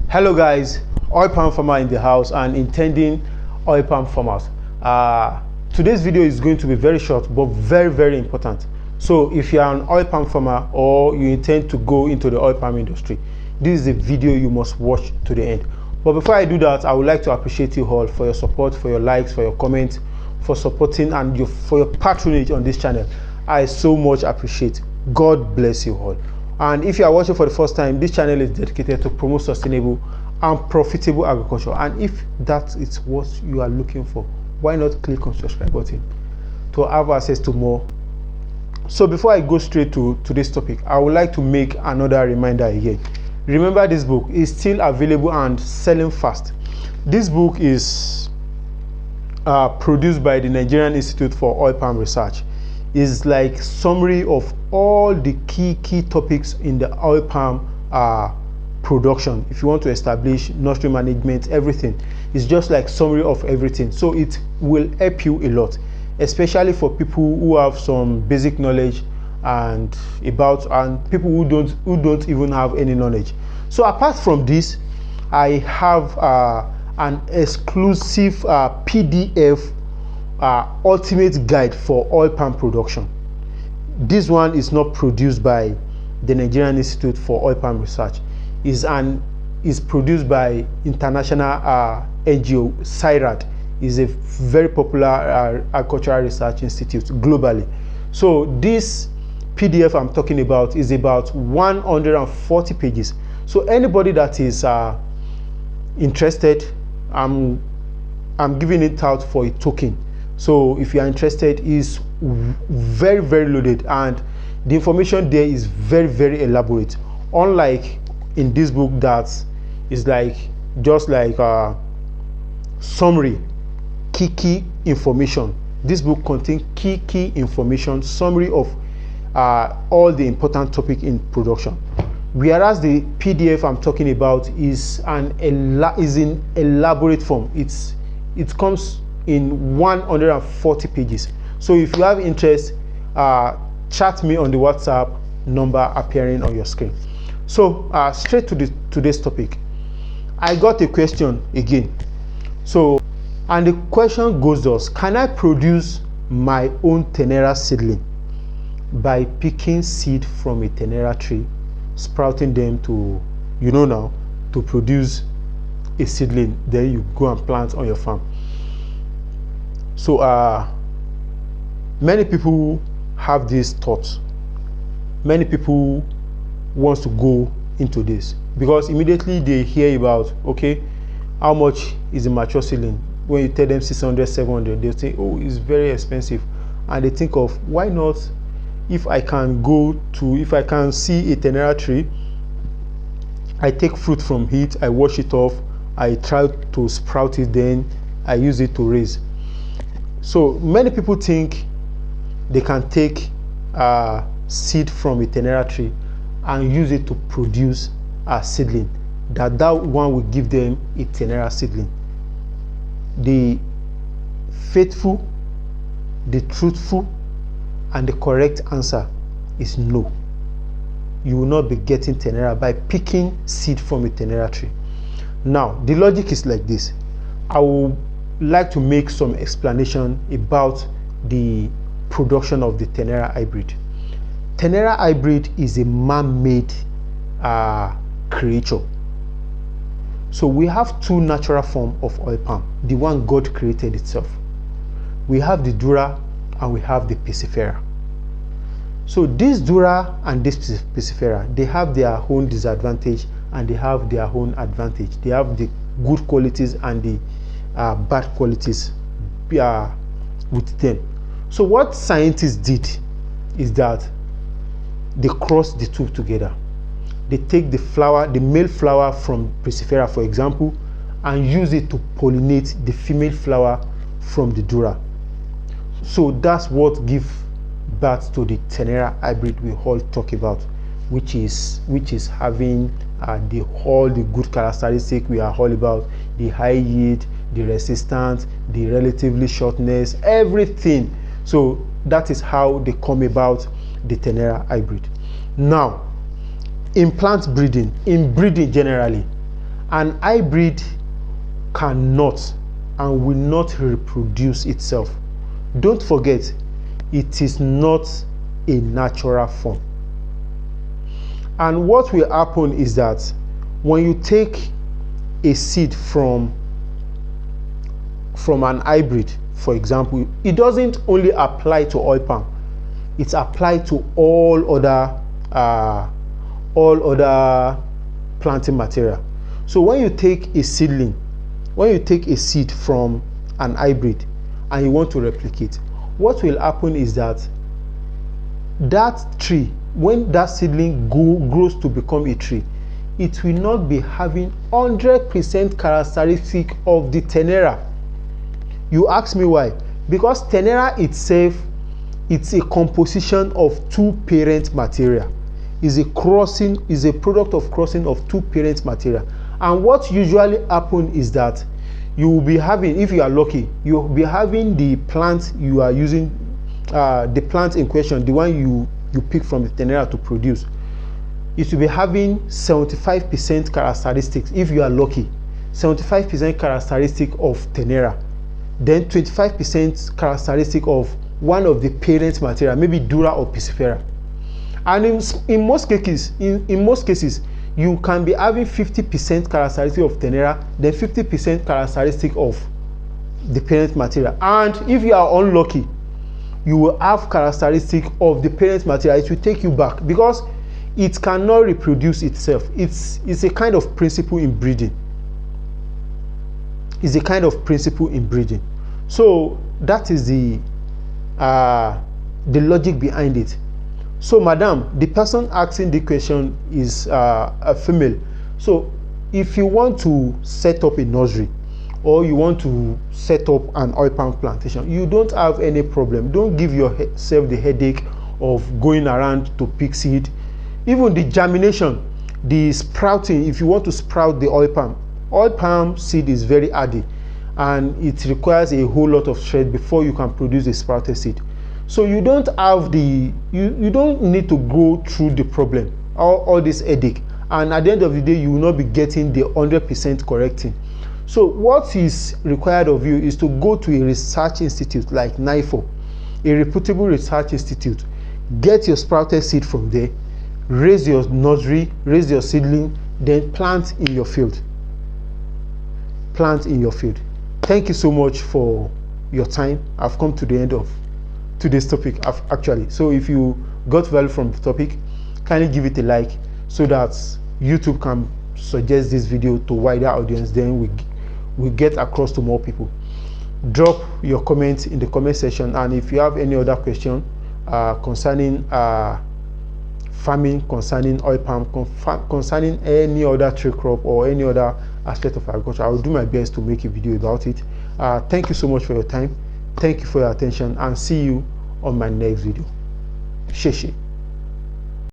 Hello guys, oil palm farmer in the house and intending oil palm farmers. Today's video is going to be very short but very important. So if you are an oil palm farmer or you intend to go into the oil palm industry, this is a video you must watch to the end. But before I do that, I would like to appreciate you all for your support, for your likes, for your comments, for supporting and for your patronage on this channel. I so much appreciate. God bless you all. And if you are watching for the first time, this channel is dedicated to promote sustainable and profitable agriculture. And if that is what you are looking for, why not click on subscribe button to have access to more. So before I go straight to today's topic, I would like to make another reminder again. Remember, this book is still available and selling fast. This book is produced by the Nigerian Institute for Oil Palm Research. Is like summary of all the key topics in the oil palm production. If you want to establish nursery management, everything, it's just like summary of everything. So it will help you a lot, especially for people who have some basic knowledge and people who don't even have any knowledge. So apart from this, I have an exclusive PDF ultimate guide for oil palm production. This one is not produced by the Nigerian Institute for Oil Palm Research. Is produced by international NGO. CIRAD is a very popular agricultural research institute globally. So this PDF I'm talking about is about 140 pages. So anybody that is interested, I'm giving it out for a token. So if you are interested, is very loaded and the information there is very elaborate, unlike in this book that is like just like summary key information. This book contains key information, summary of all the important topic in production, whereas the PDF I'm talking about is in elaborate form. It comes in 140 pages. So if you have interest, chat me on the WhatsApp number appearing on your screen. So straight to today's topic. I got a question again. So, and the question goes thus: can I produce my own Tenera seedling by picking seed from a Tenera tree, sprouting them to, to produce a seedling, then you go and plant on your farm? So many people have these thoughts. Many people want to go into this because immediately they hear about, okay, how much is a mature seedling? When you tell them 600, 700, they'll say, oh, it's very expensive. And they think of, why not, if I can see a Tenera tree, I take fruit from it, I wash it off, I try to sprout it, then I use it to raise. So many people think they can take seed from a Tenera tree and use it to produce a seedling, that one will give them a Tenera seedling. The faithful, the truthful, and the correct answer is no. You will not be getting Tenera by picking seed from a Tenera tree. Now, the logic is like this. I will like to make some explanation about the production of the Tenera hybrid. Tenera hybrid is a man-made creature. So we have two natural forms of oil palm, the one God created itself. We have the Dura and we have the Piscifera. So this Dura and this Piscifera, they have their own disadvantage and they have their own advantage. They have the good qualities and the bad qualities with them. So what scientists did is that they crossed the two together. They take the male flower from Piscifera, for example, and use it to pollinate the female flower from the Dura. So that's what gives birth to the Tenera hybrid we all talk about, which is having all the good characteristics we are all about: the high yield, the resistance, the relatively shortness, everything. So that is how they come about the Tenera hybrid. Now, in plant breeding, in breeding generally, An hybrid cannot and will not reproduce itself. Don't forget, it is not a natural form. And what will happen is that when you take a seed from an hybrid, for example, it doesn't only apply to oil palm, it's applied to all other planting material. So when you take a seedling, when you take a seed from an hybrid and you want to replicate, what will happen is that tree, when that seedling grows to become a tree, it will not be having 100% characteristic of the tenera. You ask me why? Because tenera itself, it's a composition of two parent material. Is a product of crossing of two parent material. And what usually happens is that you will be having, if you are lucky, you will be having the plant you are using, the plant in question, the one you pick from the tenera to produce, it will be having 75% characteristics, if you are lucky, 75% characteristic of tenera, then 25% characteristic of one of the parent material, maybe dura or piscifera. And in most cases, you can be having 50% characteristic of tenera, then 50% characteristic of the parent material. And if you are unlucky, you will have characteristic of the parent material. It will take you back because it cannot reproduce itself. It's a kind of principle in breeding. It's a kind of principle in breeding. So that is the logic behind it. So madam, the person asking the question is a female. So if you want to set up a nursery or you want to set up an oil palm plantation, you don't have any problem. Don't give yourself the headache of going around to pick seed. Even the germination, the sprouting, if you want to sprout the oil palm seed is very hardy and it requires a whole lot of thread before you can produce a sprouted seed. So you don't have you don't need to go through the problem, all this headache, and at the end of the day you will not be getting the 100% correct thing. So what is required of you is to go to a research institute like NIFO, a reputable research institute, get your sprouted seed from there, raise your nursery, raise your seedling, then plant in your field. Plant in your field. Thank you so much for your time. I've come to the end of today's topic actually. So if you got value from the topic, kindly give it a like so that YouTube can suggest this video to wider audience, then we get across to more people. Drop your comments in the comment section, and if you have any other question concerning farming, concerning oil palm, concerning any other tree crop or any other aspect of agriculture, I will do my best to make a video about it. Thank you so much for your time. Thank you for your attention, and see you on my next video. Sheshe.